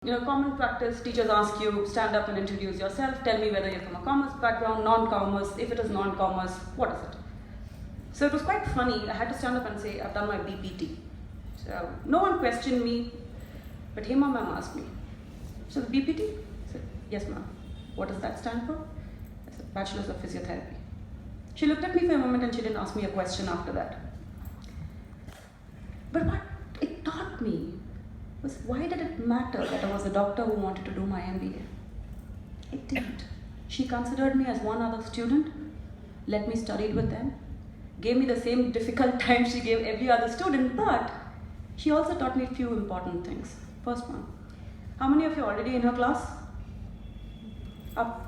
Common practice, teachers ask you, stand up and introduce yourself, tell me whether you're from a commerce background, non-commerce, if it is non-commerce, what is it? So it was quite funny. I had to stand up and say, I've done my BPT. So no one questioned me, but Hema ma'am asked me, so the BPT? I said, yes ma'am. What does that stand for? I said, Bachelor's of Physiotherapy. She looked at me for a moment and she didn't ask me a question after that. But what it taught me was, why did it matter that I was a doctor who wanted to do my MBA? It didn't. She considered me as one other student, let me study with them, gave me the same difficult time she gave every other student, but she also taught me a few important things. First one, how many of you are already in her class? Up.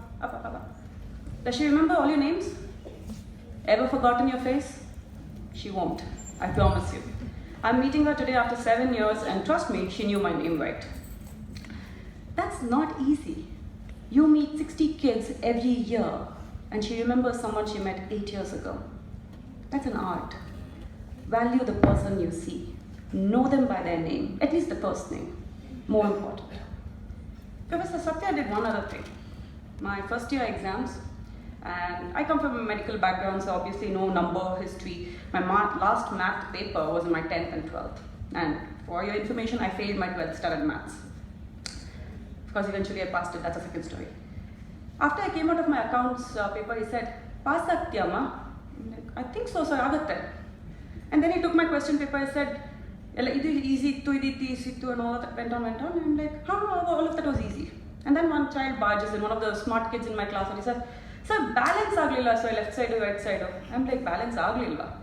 Does she remember all your names? Ever forgotten your face? She won't, I promise you. I'm meeting her today after 7 years, and trust me, she knew my name right. That's not easy. You meet 60 kids every year, and she remembers someone she met 8 years ago. That's an art. Value the person you see. Know them by their name, at least the first name. More important. Professor Satya did one other thing. My first year exams, and I come from a medical background, so obviously no number history. My last math paper was in my 10th and 12th. And for your information, I failed my 12th standard maths. Of course, eventually I passed it, that's a second story. After I came out of my accounts paper, he said, "Pass Satyama?" I think so, sir, agatte. And then he took my question paper and said, easy, and all of that went on. And I'm like, all of that was easy. And then one child barges in, one of the smart kids in my class, and he said, "Sir, balance aglilla, so left side or right side." I'm like, balance aglilla.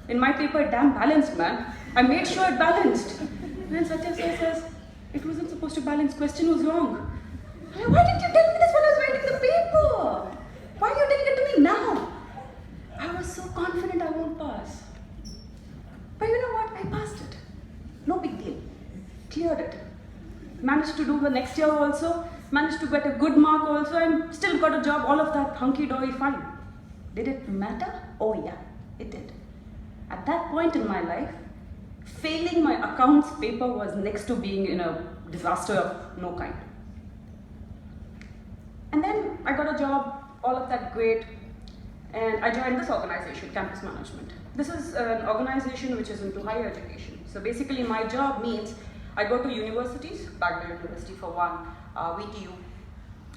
In my paper, it damn balanced, man. I made sure it balanced. And then Satya says, "It wasn't supposed to balance, question was wrong." I'm like, why didn't you tell me this when I was writing the paper? Why are you telling it to me now? I was so confident I won't pass. But you know what? I passed it. No big deal. Cleared it. Managed to do the next year also. Managed to get a good mark also, and still got a job, all of that hunky-dory fine. Did it matter? Oh yeah, it did. At that point in my life, failing my accounts paper was next to being in a disaster of no kind. And then I got a job, all of that great, and I joined this organization, Campus Management. This is an organization which is into higher education. So basically my job means I go to universities, Baghdad University for one, VTU.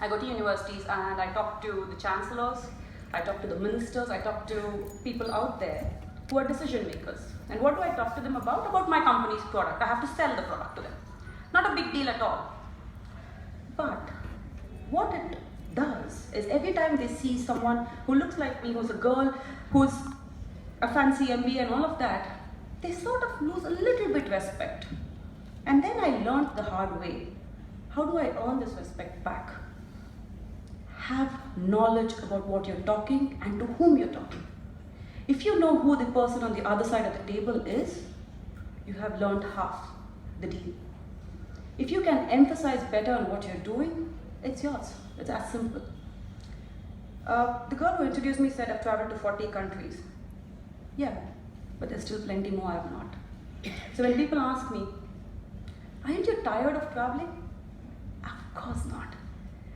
I go to universities and I talk to the chancellors, I talk to the ministers, I talk to people out there who are decision makers. And what do I talk to them about? About my company's product. I have to sell the product to them. Not a big deal at all. But what it does is every time they see someone who looks like me, who's a girl, who's a fancy MBA and all of that, they sort of lose a little bit respect. And then I learned the hard way. How do I earn this respect back? Have knowledge about what you're talking and to whom you're talking. If you know who the person on the other side of the table is, you have learned half the deal. If you can emphasize better on what you're doing, it's yours. It's as simple. The girl who introduced me said I've traveled to 40 countries. Yeah, but there's still plenty more I've not. So when people ask me, aren't you tired of traveling? Of course not.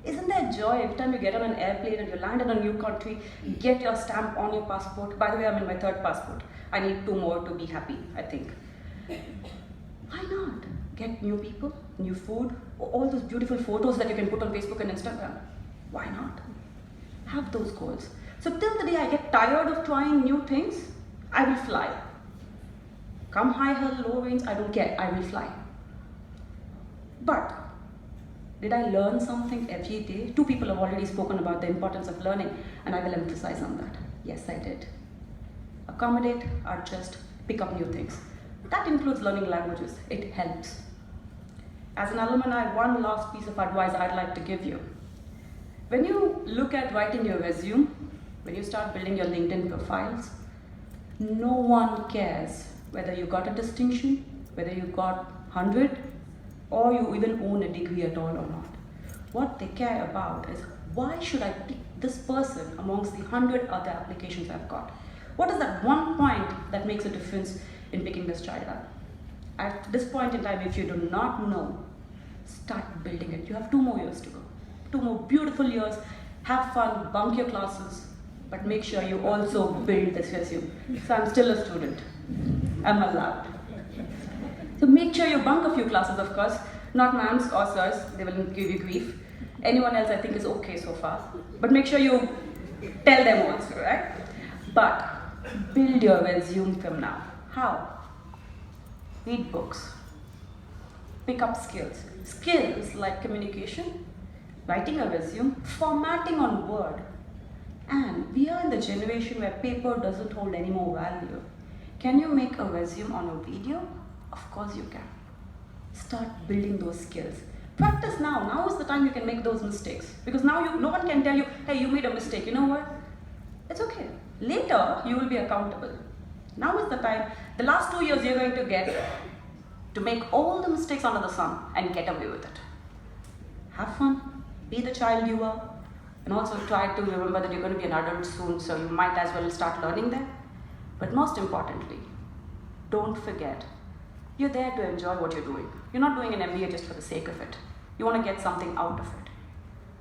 Isn't there joy every time you get on an airplane and you land in a new country, you get your stamp on your passport? By the way, I'm in my 3rd passport. I need 2 more to be happy, I think. Why not? Get new people, new food, all those beautiful photos that you can put on Facebook and Instagram. Why not? Have those goals. So till the day I get tired of trying new things, I will fly. Come high hill, low winds, I don't care, I will fly. But did I learn something every day? 2 people have already spoken about the importance of learning, and I will emphasize on that. Yes, I did. Accommodate, adjust, pick up new things. That includes learning languages. It helps. As an alumni, one last piece of advice I'd like to give you. When you look at writing your resume, when you start building your LinkedIn profiles, no one cares whether you got a distinction, whether you got 100, or you even own a degree at all or not. What they care about is, why should I pick this person amongst the 100 other applications I've got? What is that one point that makes a difference in picking this child up? At this point in time, if you do not know, Start building it. You have 2 more years to go. 2 more beautiful years. Have fun, bunk your classes, but make sure you also build this resume. So I'm still a student. I'm allowed. So make sure you bunk a few classes, of course. Not ma'ams or sirs, they will give you grief. Anyone else I think is okay so far. But make sure you tell them also, right? But build your resume from now. How? Read books. Pick up skills. Skills like communication, writing a resume, formatting on Word. And we are in the generation where paper doesn't hold any more value. Can you make a resume on a video? Of course you can. Start building those skills. Practice now. Now is the time you can make those mistakes. Because now no one can tell you, hey, you made a mistake. You know what? It's okay. Later, you will be accountable. Now is the time. The last 2 years you're going to get to make all the mistakes under the sun and get away with it. Have fun. Be the child you are. And also try to remember that you're going to be an adult soon, so you might as well start learning them. But most importantly, don't forget, you're there to enjoy what you're doing. You're not doing an MBA just for the sake of it. You want to get something out of it.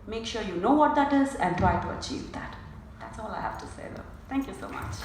Make sure you know what that is and try to achieve that. That's all I have to say though. Thank you so much.